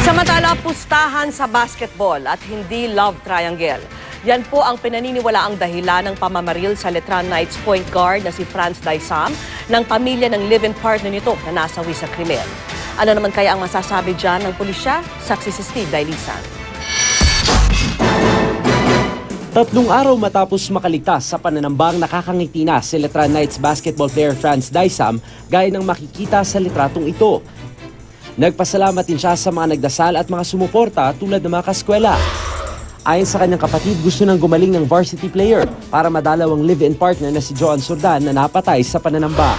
Samantala, pustahan sa basketball at hindi love triangle. Yan po ang pinaniniwalaang dahilan ng pamamaril sa Letran Knights point guard na si Franz Daisam ng pamilya ng live-in partner nito na nasawi sa krimen. Ano naman kaya ang masasabi dyan ng pulisya? Saksi si Steve Dailisan. 3 araw matapos makaligtas sa pananambang nakakangiti na si Letran Knights basketball player Franz Daisam gaya ng makikita sa litratong ito. Nagpasalamat din siya sa mga nagdasal at mga sumuporta tulad ng mga kaskwela. Ayon sa kanyang kapatid, gusto nang gumaling ng varsity player para madalaw ang live-in partner na si Joan Sordan na napatay sa pananamba.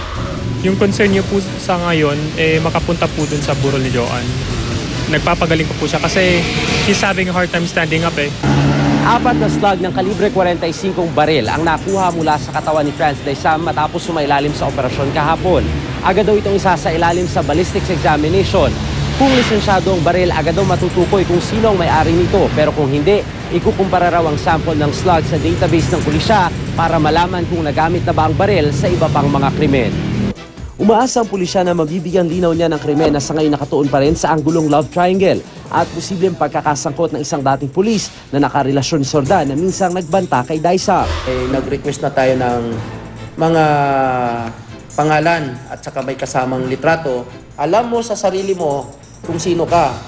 Yung concern niyo po sa ngayon, makapunta po dun sa burol ni Joan. Nagpapagaling ko po siya kasi he's having a hard time standing up 4 na slug ng kalibre 45 baril ang nakuha mula sa katawan ni Franz Daisam matapos sumailalim sa operasyon kahapon. Agad daw itong isa sa ilalim sa ballistics examination. Kung lisensyado ang baril, agad daw matutukoy kung sino ang may-ari nito. Pero kung hindi, ikukumpara raw ang sample ng slug sa database ng pulisya para malaman kung nagamit na ba ang baril sa iba pang mga krimen. Umaasa ang pulisya na mabibigyan linaw niya ng krimen na sa ngayon nakatuon pa rin sa anggulong love triangle at posibleng pagkakasangkot ng isang dating pulis na nakarelasyon ni Sordan na minsang nagbanta kay Daisam. Nag-request na tayo ng mga pangalan at saka may kasamang litrato. Alam mo sa sarili mo kung sino ka.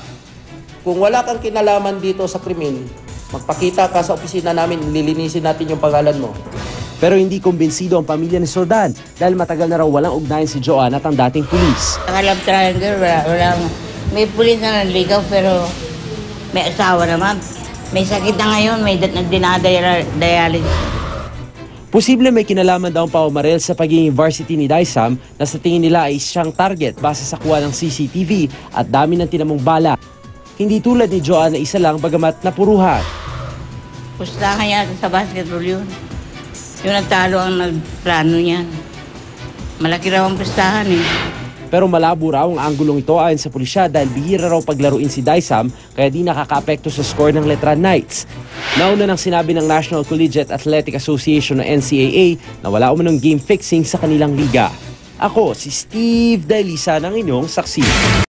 Kung wala kang kinalaman dito sa krimen, magpakita ka sa opisina namin, lilinisin natin yung pangalan mo. Pero hindi kumbinsido ang pamilya ni Sordan dahil matagal na raw walang ugnayan si Joan at ang dating pulis. Ang love triangle, may pulis na nanligaw pero may asawa naman. May sakit na ngayon, may dinadialysis. Posible may kinalaman daw ang pamamaril sa pagiging varsity ni Daisam na sa tingin nila ay siyang target base sa kuha ng CCTV at dami ng tinamong bala. Hindi tulad ni Joan na isa lang bagamat napuruhan. Pustahan niya sa basketball yun. Yung nagtalo ang nagplano niyan. Malaki raw ang pustahan Pero malabo raw ang anggulong ito ayon sa pulisya dahil bihira raw paglaruin si Daisam kaya di nakaka-apekto sa score ng Letran Knights. Nauna nang sinabi ng National Collegiate Athletic Association o NCAA na wala umanong game fixing sa kanilang liga. Ako si Steve Dailisan, ang inyong saksi.